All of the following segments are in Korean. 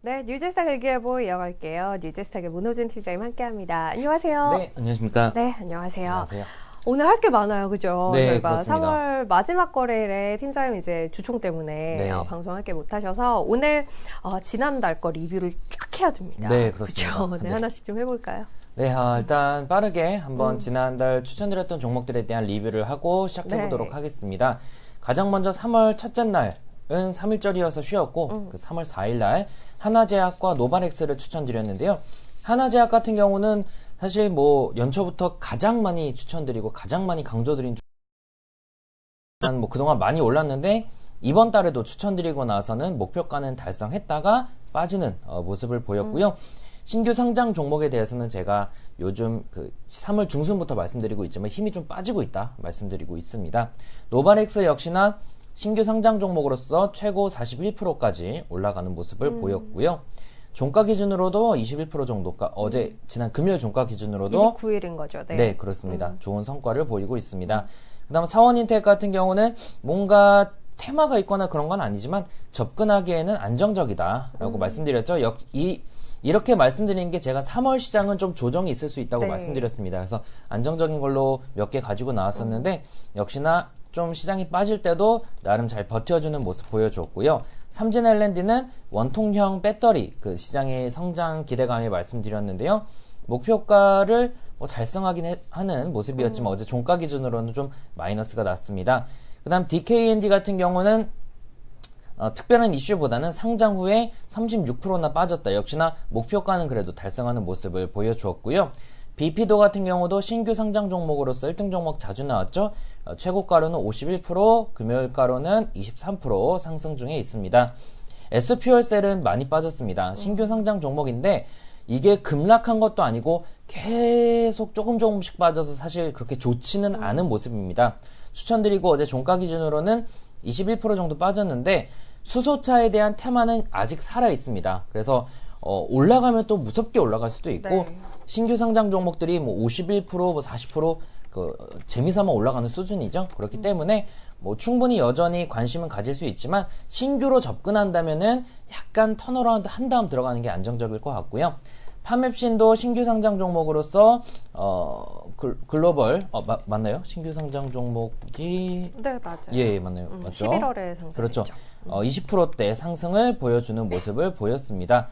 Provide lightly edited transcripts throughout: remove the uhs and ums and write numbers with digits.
네, 뉴제스탁 일기예보 이어갈게요. 뉴제스탁의 문호준 팀장님 함께합니다. 안녕하세요. 네, 안녕하십니까. 네, 안녕하세요. 안녕하세요. 오늘 할 게 많아요, 그죠? 네, 저희가 그렇습니다. 3월 마지막 거래일에 팀장님 이제 주총 때문에 네. 방송할 게 못하셔서 오늘 지난달 거 리뷰를 쫙 해야 됩니다. 네, 그렇습니다. 그쵸? 네, 네. 하나씩 좀 해볼까요? 네, 일단 빠르게 한번 지난달 추천드렸던 종목들에 대한 리뷰를 하고 시작해보도록 네. 하겠습니다. 가장 먼저 3월 첫째 날은 3일절이어서 쉬었고 그 3월 4일날 하나제약과 노바렉스를 추천드렸는데요. 하나제약 같은 경우는 사실 뭐 연초부터 가장 많이 추천드리고 가장 많이 강조드린 뭐 그동안 많이 올랐는데 이번 달에도 추천드리고 나서는 목표가는 달성했다가 빠지는 모습을 보였고요. 신규 상장 종목에 대해서는 제가 요즘 그 3월 중순부터 말씀드리고 있지만 힘이 좀 빠지고 있다 말씀드리고 있습니다. 노바렉스 역시나 신규 상장 종목으로서 최고 41%까지 올라가는 모습을 보였고요. 종가 기준으로도 21% 정도가 어제 지난 금요일 종가 기준으로도 29일인 거죠. 네, 네, 그렇습니다. 좋은 성과를 보이고 있습니다. 그다음 사원인텍 같은 경우는 뭔가 테마가 있거나 그런 건 아니지만 접근하기에는 안정적이다라고 말씀드렸죠. 이렇게 말씀드린 게 제가 3월 시장은 좀 조정이 있을 수 있다고 네. 말씀드렸습니다. 그래서 안정적인 걸로 몇 개 가지고 나왔었는데 역시나 좀 시장이 빠질 때도 나름 잘 버텨주는 모습 보여줬고요. 삼진LND는 원통형 배터리 그 시장의 성장 기대감에 말씀드렸는데요. 목표가를 달성하긴 하는 모습이었지만 어제 종가 기준으로는 좀 마이너스가 났습니다. 그 다음 DKND 같은 경우는 특별한 이슈보다는 상장 후에 36%나 빠졌다. 역시나 목표가는 그래도 달성하는 모습을 보여주었고요. BP도 같은 경우도 신규 상장 종목으로서 1등 종목 자주 나왔죠. 최고가로는 51%, 금요일가로는 23% 상승 중에 있습니다. S퓨얼셀은 많이 빠졌습니다. 신규 상장 종목인데 이게 급락한 것도 아니고 계속 조금씩 빠져서 사실 그렇게 좋지는 않은 모습입니다. 추천드리고 어제 종가 기준으로는 21% 정도 빠졌는데 수소차에 대한 테마는 아직 살아 있습니다. 그래서 올라가면 또 무섭게 올라갈 수도 있고 네. 신규 상장 종목들이 뭐 51%, 뭐 40% 재미삼아 올라가는 수준이죠. 그렇기 때문에 뭐 충분히 여전히 관심은 가질 수 있지만 신규로 접근한다면은 약간 턴어라운드 한 다음 들어가는 게 안정적일 것 같고요. 파맵신도 신규 상장 종목으로서 글로벌 맞나요? 신규 상장 종목이 네, 맞아요. 예, 맞나요? 맞죠? 11월에 상장했죠. 그렇죠. 20%대 상승을 보여주는 모습을 보였습니다.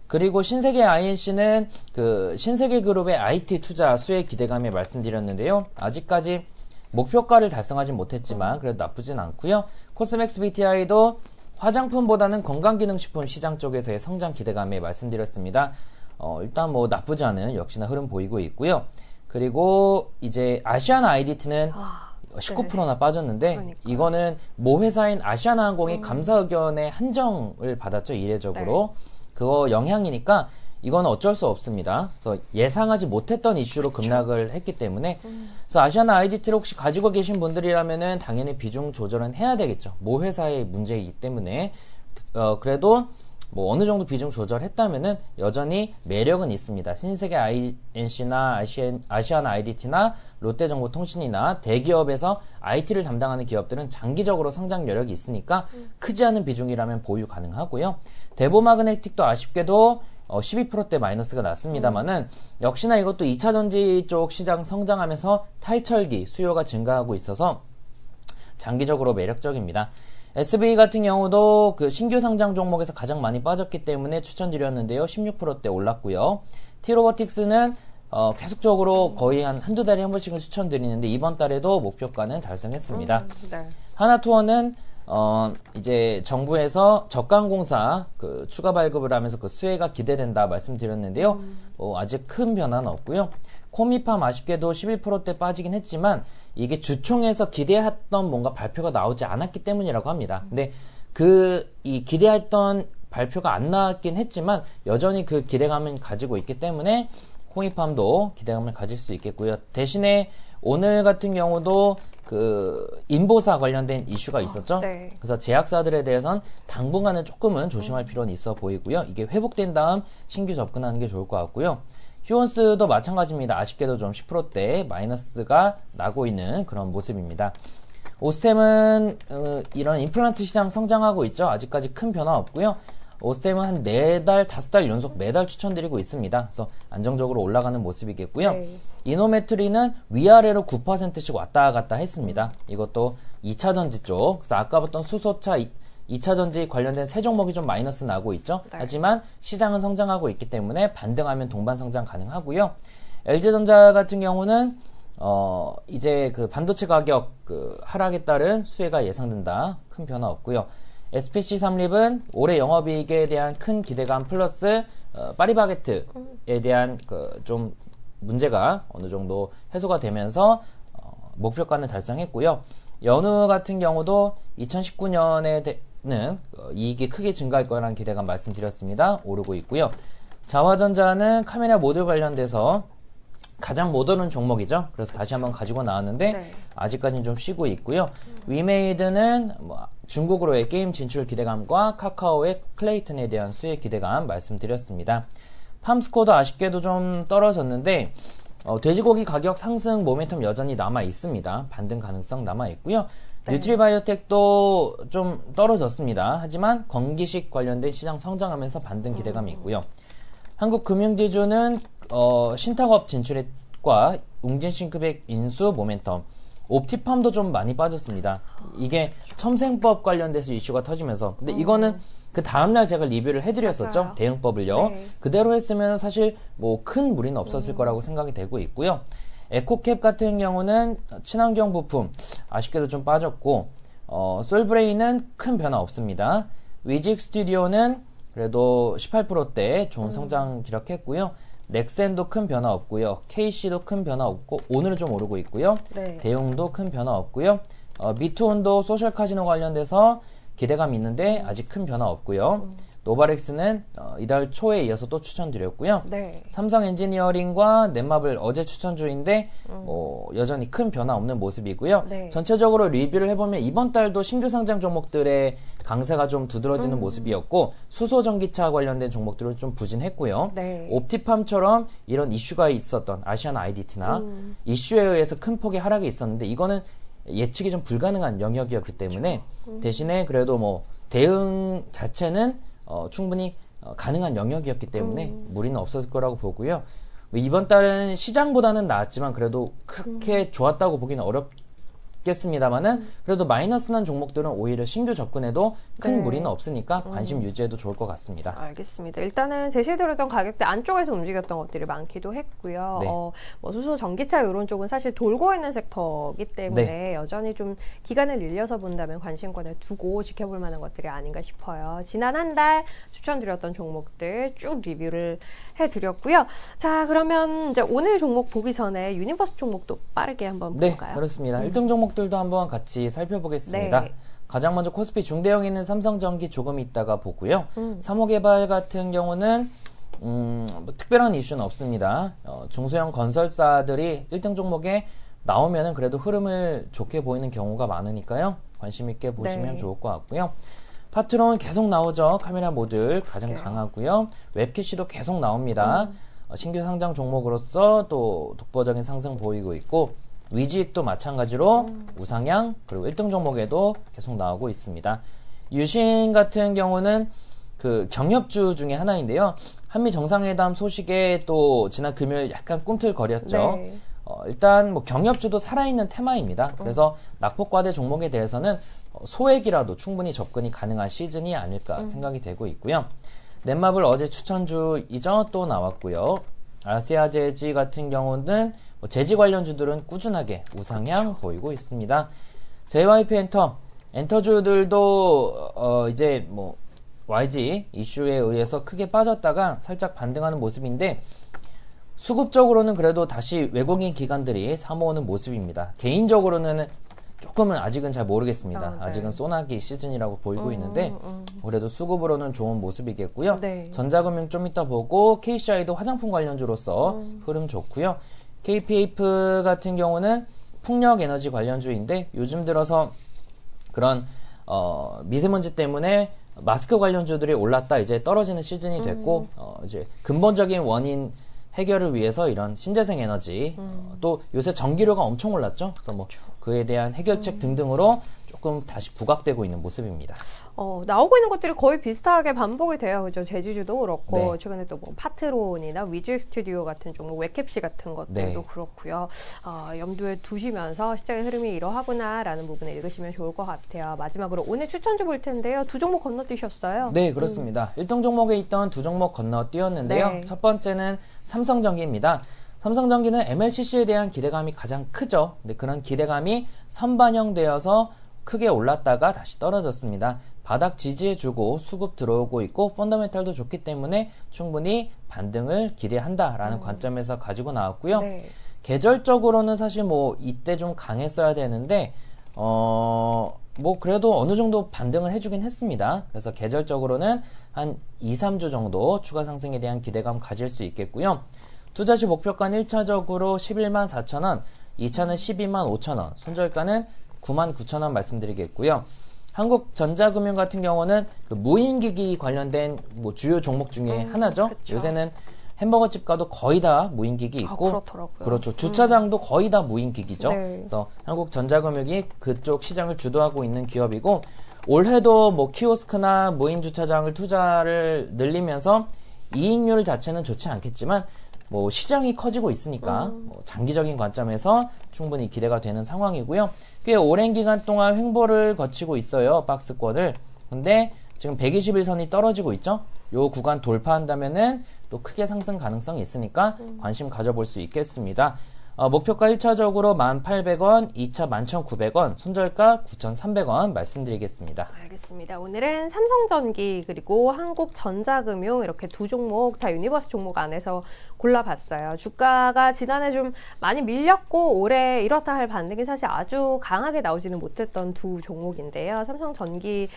그리고 신세계 INC는 그 신세계 그룹의 IT 투자 수혜 기대감에 말씀드렸는데요. 아직까지 목표가를 달성하진 못했지만 그래도 나쁘진 않고요. 코스맥스 BTI도 화장품보다는 건강기능식품 시장 쪽에서의 성장 기대감에 말씀드렸습니다. 일단 뭐 나쁘지 않은 역시나 흐름 보이고 있고요. 그리고 이제 아시아나 IDT는 19%나 빠졌는데 그러니까요. 이거는 모 회사인 아시아나항공이 감사 의견의 한정을 받았죠. 이례적으로. 그거 영향이니까 이건 어쩔 수 없습니다. 그래서 예상하지 못했던 이슈로 급락을 했기 때문에 그래서 아시아나 IDT를 혹시 가지고 계신 분들이라면은 당연히 비중 조절은 해야 되겠죠. 모 회사의 문제이기 때문에 그래도 뭐 어느 정도 비중 조절했다면은 여전히 매력은 있습니다. 신세계 INC나 아시아나 IDT나 롯데정보통신이나 대기업에서 IT를 담당하는 기업들은 장기적으로 성장 여력이 있으니까 크지 않은 비중이라면 보유 가능하고요. 대보마그네틱도 아쉽게도 12%대 마이너스가 났습니다만은 역시나 이것도 2차전지 쪽 시장 성장하면서 탈철기 수요가 증가하고 있어서 장기적으로 매력적입니다. SB 같은 경우도 그 신규 상장 종목에서 가장 많이 빠졌기 때문에 추천드렸는데요. 16%대 올랐고요. T로보틱스는 계속적으로 거의 한두 달에 한 번씩은 추천드리는데 이번 달에도 목표가는 달성했습니다. 네. 하나투어는 이제 정부에서 적강공사 그 추가 발급을 하면서 그 수혜가 기대된다 말씀드렸는데요. 아직 큰 변화는 없고요. 코미팜 아쉽게도 11%대 빠지긴 했지만 이게 주총에서 기대했던 뭔가 발표가 나오지 않았기 때문이라고 합니다. 근데 이 기대했던 발표가 안 나왔긴 했지만 여전히 그 기대감은 가지고 있기 때문에 코미팜도 기대감을 가질 수 있겠고요. 대신에 오늘 같은 경우도 그 인보사 관련된 이슈가 있었죠. 네. 그래서 제약사들에 대해선 당분간은 조금은 조심할 필요는 있어 보이고요. 이게 회복된 다음 신규 접근하는 게 좋을 것 같고요. 휴원스도 마찬가지입니다. 아쉽게도 좀 10%대 마이너스가 나고 있는 그런 모습입니다. 오스템은 이런 임플란트 시장 성장하고 있죠. 아직까지 큰 변화 없고요. 오스템은 한 4달, 5달 연속 매달 추천드리고 있습니다. 그래서 안정적으로 올라가는 모습이겠고요. 네. 이노메트리는 위아래로 9%씩 왔다 갔다 했습니다. 이것도 2차전지 쪽. 그래서 아까 봤던 수소차 2차전지 관련된 세 종목이 좀 마이너스 나고 있죠. 네. 하지만 시장은 성장하고 있기 때문에 반등하면 동반 성장 가능하고요. LG전자 같은 경우는 이제 그 반도체 가격 하락에 따른 수혜가 예상된다. 큰 변화 없고요. SPC 삼립은 올해 영업이익에 대한 큰 기대감 플러스 파리바게트에 대한 좀 문제가 어느 정도 해소가 되면서 목표가는 달성했고요. 연우 같은 경우도 2019년에는 이익이 크게 증가할 거라는 기대감 말씀드렸습니다. 오르고 있고요. 자화전자는 카메라 모듈 관련돼서 가장 모더른 종목이죠. 그래서 다시 한번 가지고 나왔는데 네. 아직까지는 좀 쉬고 있고요. 위메이드는 중국으로의 게임 진출 기대감과 카카오의 클레이튼에 대한 수혜 기대감 말씀드렸습니다. 팜스코도 아쉽게도 좀 떨어졌는데 돼지고기 가격 상승 모멘텀 여전히 남아 있습니다. 반등 가능성 남아 있고요. 네. 뉴트리바이오텍도 좀 떨어졌습니다. 하지만 건기식 관련된 시장 성장하면서 반등 기대감이 있고요. 한국금융지주는 신탁업 진출과 웅진싱크백 인수 모멘텀, 옵티팜도 좀 많이 빠졌습니다. 이게 첨생법 관련돼서 이슈가 터지면서, 근데 이거는 그 다음날 제가 리뷰를 해드렸었죠. 맞아요. 대응법을요. 네. 그대로 했으면 사실 뭐 큰 무리는 없었을 거라고 생각이 되고 있고요. 에코캡 같은 경우는 친환경 부품 아쉽게도 좀 빠졌고, 솔브레인은 큰 변화 없습니다. 위직 스튜디오는 그래도 18%대 좋은 성장 기록했고요. 넥센도 큰 변화 없고요. KC도 큰 변화 없고 오늘은 좀 오르고 있고요. 네. 대용도 큰 변화 없고요. 미투온도 소셜 카지노 관련돼서 기대감이 있는데 아직 큰 변화 없고요. 노바렉스는 이달 초에 이어서 또 추천드렸고요. 네. 삼성 엔지니어링과 넷마블 어제 추천주인데 여전히 큰 변화 없는 모습이고요. 네. 전체적으로 리뷰를 해보면 이번 달도 신규 상장 종목들의 강세가 좀 두드러지는 모습이었고 수소 전기차 관련된 종목들은 좀 부진했고요. 네. 옵티팜처럼 이런 이슈가 있었던 아시안 IDT나 이슈에 의해서 큰 폭의 하락이 있었는데 이거는 예측이 좀 불가능한 영역이었기 때문에 대신에 그래도 뭐 대응 자체는 충분히 가능한 영역이었기 때문에 무리는 없었을 거라고 보고요. 이번 달은 시장보다는 나았지만 그래도 그렇게 좋았다고 보기는 어렵겠습니다만은 그래도 마이너스 난 종목들은 오히려 신규 접근에도 큰 네. 무리는 없으니까 관심 유지해도 좋을 것 같습니다. 알겠습니다. 일단은 제시해드렸던 가격대 안쪽에서 움직였던 것들이 많기도 했고요. 네. 뭐 수소, 전기차 이런 쪽은 사실 돌고 있는 섹터이기 때문에 네. 여전히 좀 기간을 늘려서 본다면 관심권에 두고 지켜볼 만한 것들이 아닌가 싶어요. 지난 한 달 추천드렸던 종목들 쭉 리뷰를 해드렸고요. 자, 그러면 이제 오늘 종목 보기 전에 유니버스 종목도 빠르게 한번 네, 볼까요? 그렇습니다. 1등 종목들도 한번 같이 살펴보겠습니다. 네. 가장 먼저 코스피 중대형에 있는 삼성전기 조금 있다가 보고요. 삼호개발 같은 경우는 뭐 특별한 이슈는 없습니다. 중소형 건설사들이 1등 종목에 나오면은 그래도 흐름을 좋게 보이는 경우가 많으니까요. 관심 있게 보시면 네. 좋을 것 같고요. 파트론 계속 나오죠. 카메라 모듈 가장 네. 강하고요. 웹캐시도 계속 나옵니다. 신규 상장 종목으로서 또 독보적인 상승 보이고 있고 위직도 마찬가지로 우상향 그리고 1등 종목에도 계속 나오고 있습니다. 유신 같은 경우는 그 경협주 중에 하나인데요. 한미 정상회담 소식에 또 지난 금요일 약간 꿈틀거렸죠. 네. 일단 뭐 경협주도 살아있는 테마입니다. 그래서 낙폭과대 종목에 대해서는 소액이라도 충분히 접근이 가능한 시즌이 아닐까 생각이 되고 있고요. 넷마블 어제 추천주이죠. 또 나왔고요. 아시아제지 같은 경우는 뭐 제지 관련주들은 꾸준하게 우상향 보이고 있습니다. JYP 엔터주들도 이제 뭐 YG 이슈에 의해서 크게 빠졌다가 살짝 반등하는 모습인데 수급적으로는 그래도 다시 외국인 기관들이 사모으는 모습입니다. 개인적으로는 조금은 아직은 잘 모르겠습니다. 네. 아직은 소나기 시즌이라고 보이고 있는데 그래도 수급으로는 좋은 모습이겠고요. 네. 전자금융 좀 이따 보고 KCI도 화장품 관련주로서 흐름 좋고요. KPF 같은 경우는 풍력에너지 관련주인데 요즘 들어서 그런 미세먼지 때문에 마스크 관련주들이 올랐다 이제 떨어지는 시즌이 됐고 이제 근본적인 원인 해결을 위해서 이런 신재생 에너지 또 요새 전기료가 엄청 올랐죠. 그래서 뭐 그에 대한 해결책 등등으로 조금 다시 부각되고 있는 모습입니다. 나오고 있는 것들이 거의 비슷하게 반복이 돼요. 그죠? 제주주도 그렇고, 네. 최근에 또 뭐 파트론이나 위즐 스튜디오 같은 종목, 웹캡시 같은 것들도 네. 그렇고요. 염두에 두시면서 시장의 흐름이 이러하구나라는 부분을 읽으시면 좋을 것 같아요. 마지막으로 오늘 추천주 볼 텐데요. 두 종목 건너뛰셨어요. 네, 그렇습니다. 1등 종목에 있던 두 종목 건너뛰었는데요. 네. 첫 번째는 삼성전기입니다. 삼성전기는 MLCC에 대한 기대감이 가장 크죠. 근데 그런 기대감이 선반영되어서 크게 올랐다가 다시 떨어졌습니다. 바닥 지지해주고 수급 들어오고 있고 펀더멘탈도 좋기 때문에 충분히 반등을 기대한다라는 관점에서 가지고 나왔고요. 네. 계절적으로는 사실 뭐 이때 좀 강했어야 되는데 뭐 그래도 어느 정도 반등을 해주긴 했습니다. 그래서 계절적으로는 한 2, 3주 정도 추가 상승에 대한 기대감 가질 수 있겠고요. 투자시 목표가는 1차적으로 11만 4천원, 2차는 12만 5천원, 손절가는 9만 9천원 말씀드리겠고요. 한국전자금융 같은 경우는 그 무인기기 관련된 뭐 주요 종목 중에 하나죠. 그쵸. 요새는 햄버거 집 가도 거의 다 무인기기 있고, 그렇더라고요. 그렇죠. 주차장도 거의 다 무인기기죠. 네. 그래서 한국전자금융이 그쪽 시장을 주도하고 있는 기업이고, 올해도 뭐 키오스크나 무인 주차장을 투자를 늘리면서 이익률 자체는 좋지 않겠지만 뭐 시장이 커지고 있으니까 뭐 장기적인 관점에서 충분히 기대가 되는 상황이고요. 꽤 오랜 기간 동안 횡보를 거치고 있어요. 박스권을. 근데 지금 121선이 떨어지고 있죠. 요 구간 돌파한다면은 또 크게 상승 가능성이 있으니까 관심 가져볼 수 있겠습니다. 목표가 1차적으로 1,800원, 2차 11,900원, 손절가 9,300원 말씀드리겠습니다. 알겠습니다. 오늘은 삼성전기 그리고 한국전자금융 이렇게 두 종목 다 유니버스 종목 안에서 골라봤어요. 주가가 지난해 좀 많이 밀렸고 올해 이렇다 할 반등이 사실 아주 강하게 나오지는 못했던 두 종목인데요. 삼성전기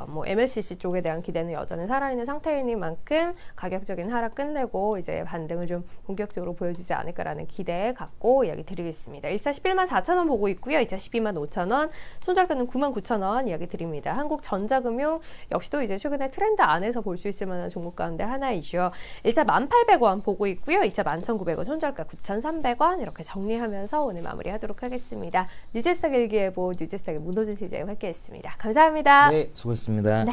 뭐 MLCC 쪽에 대한 기대는 여전히 살아있는 상태인 만큼 가격적인 하락 끝내고 이제 반등을 좀 본격적으로 보여주지 않을까라는 기대 갖고 이야기 드리겠습니다. 1차 11만 4천 원 보고 있고요. 2차 12만 5천 원, 손절가는 9만 9천 원 이야기 드립니다. 한국전자금융 역시도 이제 최근에 트렌드 안에서 볼 수 있을 만한 종목 가운데 하나이죠. 1차 1,800원 보고 있고요. 2차 11,900원, 손절가 9,300원 이렇게 정리하면서 오늘 마무리하도록 하겠습니다. 뉴제스탁 일기예보 뉴제스탁의 문호준 실장님 함께했습니다. 감사합니다. 네, 수고했습니다. 네.